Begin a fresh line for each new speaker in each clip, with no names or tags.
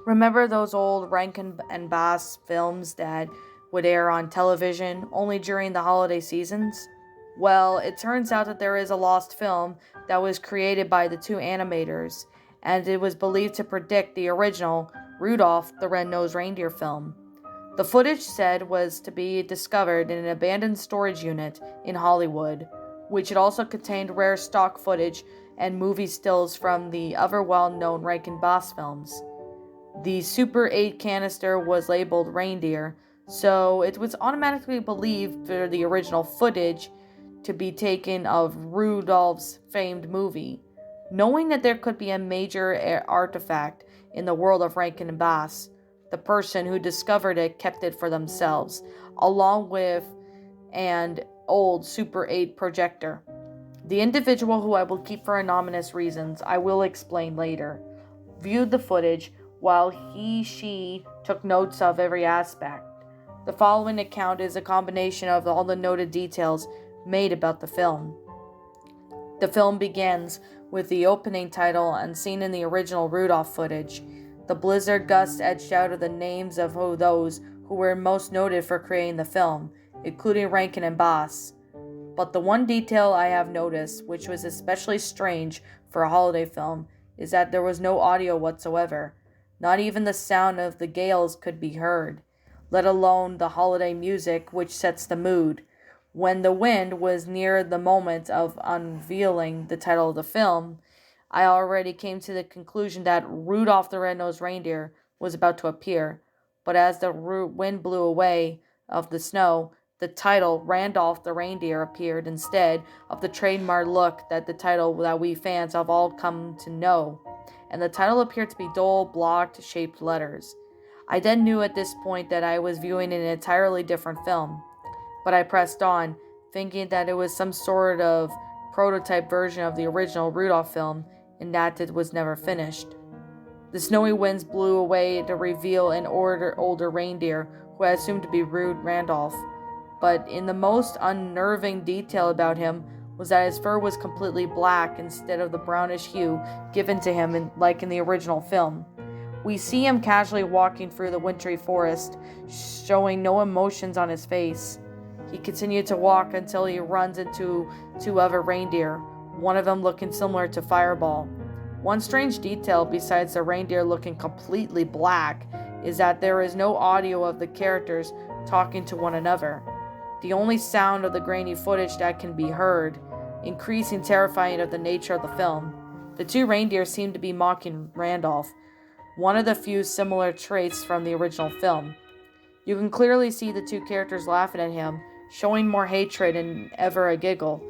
Remember those old Rankin and Bass films that would air on television only during the holiday seasons? Well, it turns out that there is a lost film that was created by the two animators, and it was believed to predict the original Rudolph the Red-Nosed Reindeer film. The footage said was to be discovered in an abandoned storage unit in Hollywood, which it also contained rare stock footage and movie stills from the other well-known Rankin Bass films. The Super 8 canister was labeled Reindeer, so it was automatically believed for the original footage to be taken of Rudolph's famed movie. Knowing that there could be a major artifact in the world of Rankin and Bass, the person who discovered it kept it for themselves, along with an old Super 8 projector. The individual, who I will keep for anonymous reasons, I will explain later, viewed the footage while she took notes of every aspect. The following account is a combination of all the noted details made about the film. The film begins with the opening title and seen in the original Rudolph footage. The blizzard gusts etched out of the names of those who were most noted for creating the film, including Rankin and Bass. But the one detail I have noticed, which was especially strange for a holiday film, is that there was no audio whatsoever. Not even the sound of the gales could be heard, let alone the holiday music which sets the mood. When the wind was near the moment of unveiling the title of the film, I already came to the conclusion that Rudolph the Red-Nosed Reindeer was about to appear. But as the wind blew away of the snow, the title Randolph the Reindeer appeared instead of the trademark look that the title that we fans have all come to know, and the title appeared to be dull, block-shaped letters. I then knew at this point that I was viewing an entirely different film, but I pressed on, thinking that it was some sort of prototype version of the original Rudolph film, and that it was never finished. The snowy winds blew away to reveal an older reindeer who I assumed to be Randolph, but in the most unnerving detail about him was that his fur was completely black instead of the brownish hue given to him like in the original film. We see him casually walking through the wintry forest, showing no emotions on his face. He continued to walk until he runs into two other reindeer, one of them looking similar to Fireball. One strange detail, besides the reindeer looking completely black, is that there is no audio of the characters talking to one another. The only sound of the grainy footage that can be heard, increasing terrifying of the nature of the film. The two reindeer seem to be mocking Randolph, one of the few similar traits from the original film. You can clearly see the two characters laughing at him, showing more hatred and ever a giggle.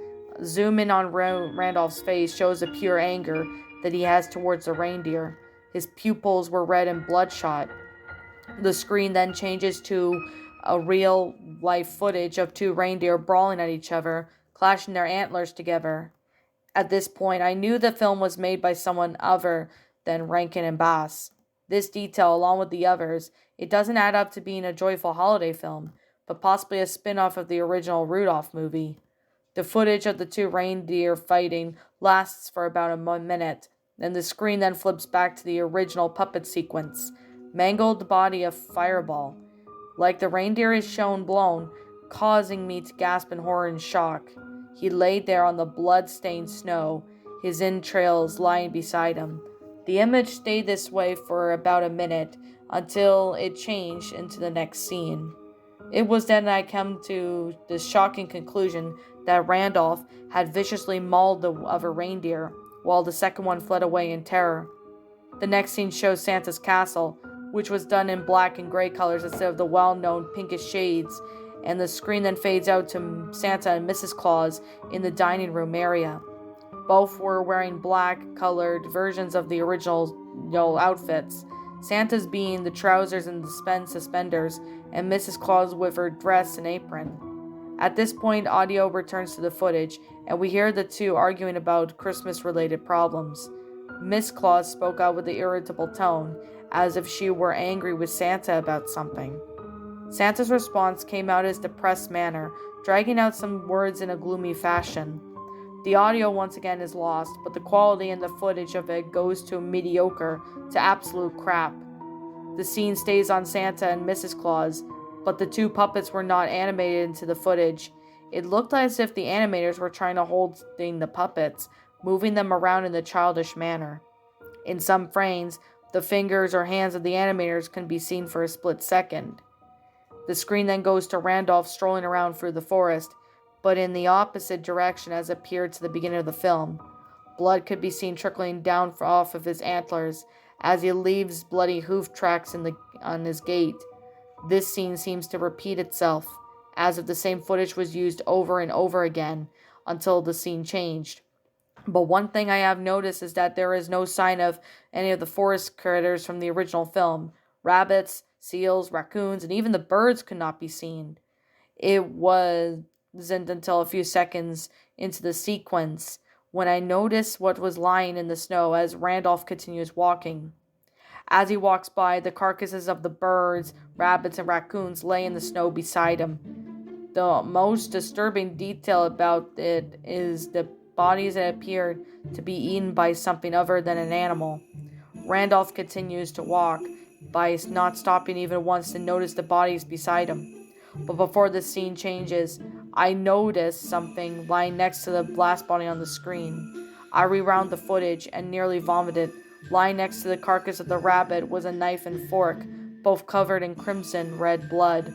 Zoom in on Randolph's face shows the pure anger that he has towards the reindeer. His pupils were red and bloodshot. The screen then changes to a real-life footage of two reindeer brawling at each other, clashing their antlers together. At this point, I knew the film was made by someone other than Rankin and Bass. This detail, along with the others, it doesn't add up to being a joyful holiday film, but possibly a spin-off of the original Rudolph movie. The footage of the two reindeer fighting lasts for about a minute, and the screen then flips back to the original puppet sequence. Mangled body of Fireball. Like the reindeer is shown blown, causing me to gasp in horror and shock. He laid there on the blood-stained snow, his entrails lying beside him. The image stayed this way for about a minute, until it changed into the next scene. It was then I came to the shocking conclusion that Randolph had viciously mauled the other reindeer, while the second one fled away in terror. The next scene shows Santa's castle, which was done in black and gray colors instead of the well-known pinkish shades, and the screen then fades out to Santa and Mrs. Claus in the dining room area. Both were wearing black-colored versions of the original outfits, Santa's being the trousers and suspenders, and Mrs. Claus with her dress and apron. At this point, audio returns to the footage, and we hear the two arguing about Christmas-related problems. Miss Claus spoke out with an irritable tone, as if she were angry with Santa about something. Santa's response came out as depressed manner, dragging out some words in a gloomy fashion. The audio once again is lost, but the quality in the footage of it goes to mediocre to absolute crap. The scene stays on Santa and Mrs. Claus, but the two puppets were not animated into the footage. It looked as if the animators were trying to hold the puppets, moving them around in a childish manner. In some frames, the fingers or hands of the animators can be seen for a split second. The screen then goes to Randolph strolling around through the forest, but in the opposite direction as appeared to the beginning of the film. Blood could be seen trickling down off of his antlers as he leaves bloody hoof tracks on his gate. This scene seems to repeat itself, as if the same footage was used over and over again until the scene changed. But one thing I have noticed is that there is no sign of any of the forest critters from the original film. Rabbits, seals, raccoons, and even the birds could not be seen. It wasn't until a few seconds into the sequence when I noticed what was lying in the snow as Randolph continues walking. As he walks by, the carcasses of the birds, rabbits, and raccoons lay in the snow beside him. The most disturbing detail about it is the bodies that appeared to be eaten by something other than an animal. Randolph continues to walk, by not stopping even once to notice the bodies beside him. But before the scene changes, I notice something lying next to the last body on the screen. I rewound the footage and nearly vomited. Lying next to the carcass of the rabbit was a knife and fork, both covered in crimson red blood.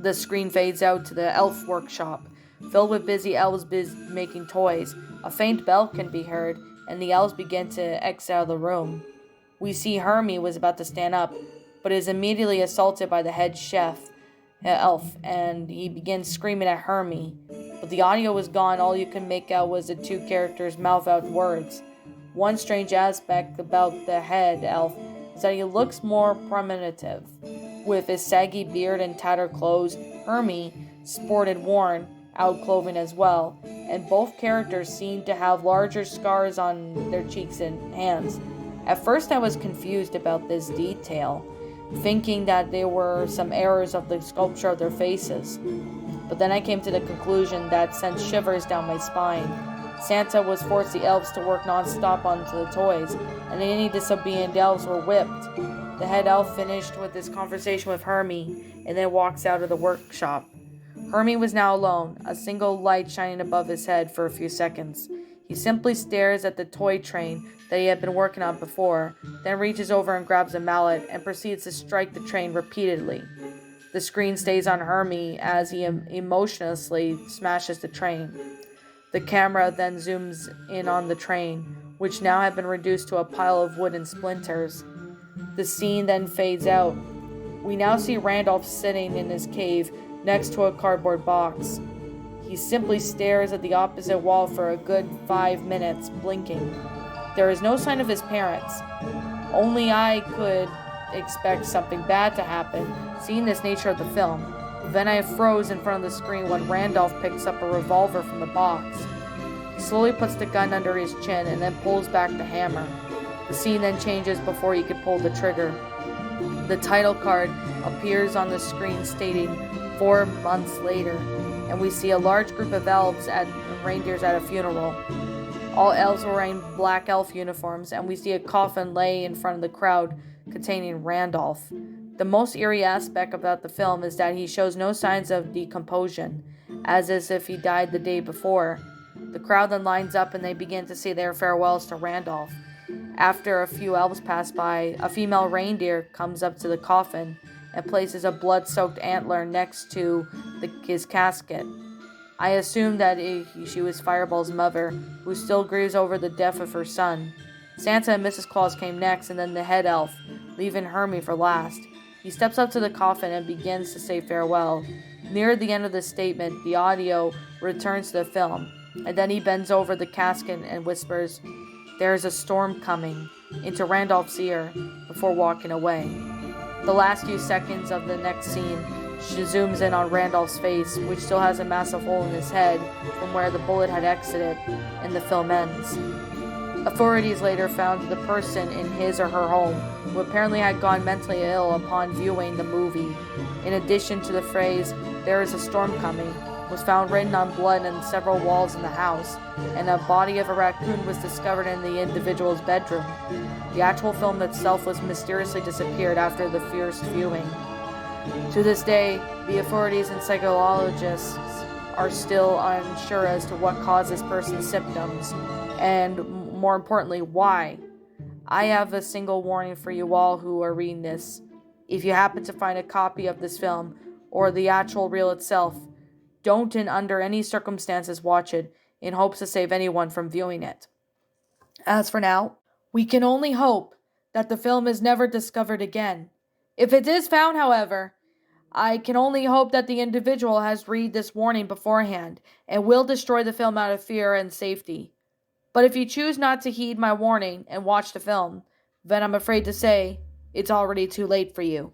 The screen fades out to the elf workshop, filled with busy elves making toys. A faint bell can be heard, and the elves begin to exit out of the room. We see Hermie was about to stand up, but is immediately assaulted by the head chef, elf, and he begins screaming at Hermie. But the audio was gone. All you can make out was the two characters mouth out words. One strange aspect about the head elf is that he looks more primitive. With his saggy beard and tattered clothes, Hermie sported worn out clothing as well, and both characters seemed to have larger scars on their cheeks and hands. At first I was confused about this detail, thinking that there were some errors of the sculpture of their faces. But then I came to the conclusion that sent shivers down my spine. Santa was forced the elves to work non-stop onto the toys, and any disobedient elves were whipped. The head elf finished with his conversation with Hermie, and then walks out of the workshop. Hermie was now alone, a single light shining above his head for a few seconds. He simply stares at the toy train that he had been working on before, then reaches over and grabs a mallet and proceeds to strike the train repeatedly. The screen stays on Hermie as he emotionlessly smashes the train. The camera then zooms in on the train, which now had been reduced to a pile of wood and splinters. The scene then fades out. We now see Randolph sitting in his cave next to a cardboard box. He simply stares at the opposite wall for a good 5 minutes, blinking. There is no sign of his parents. Only I could expect something bad to happen, seeing this nature of the film. Then I froze in front of the screen when Randolph picks up a revolver from the box. He slowly puts the gun under his chin and then pulls back the hammer. The scene then changes before he could pull the trigger. The title card appears on the screen stating 4 months later, and we see a large group of elves and reindeers at a funeral. All elves were wearing black elf uniforms, and we see a coffin lay in front of the crowd containing Randolph. The most eerie aspect about the film is that he shows no signs of decomposition, as if he died the day before. The crowd then lines up and they begin to say their farewells to Randolph. After a few elves pass by, a female reindeer comes up to the coffin and places a blood-soaked antler next to his casket. I assume that she was Fireball's mother, who still grieves over the death of her son. Santa and Mrs. Claus came next, and then the head elf, leaving Hermie for last. He steps up to the coffin and begins to say farewell. Near the end of the statement, the audio returns to the film, and then he bends over the casket and whispers, "There is a storm coming," into Randolph's ear before walking away. The last few seconds of the next scene, she zooms in on Randolph's face, which still has a massive hole in his head from where the bullet had exited, and the film ends. Authorities later found the person in his or her home who apparently had gone mentally ill upon viewing the movie. In addition to the phrase, "there is a storm coming," was found written on blood on several walls in the house, and a body of a raccoon was discovered in the individual's bedroom. The actual film itself was mysteriously disappeared after the first viewing. To this day, the authorities and psychologists are still unsure as to what caused this person's symptoms, and more importantly, why. I have a single warning for you all who are reading this. If you happen to find a copy of this film, or the actual reel itself, don't and under any circumstances watch it in hopes to save anyone from viewing it. As for now, we can only hope that the film is never discovered again. If it is found, however, I can only hope that the individual has read this warning beforehand and will destroy the film out of fear and safety. But if you choose not to heed my warning and watch the film, then I'm afraid to say it's already too late for you.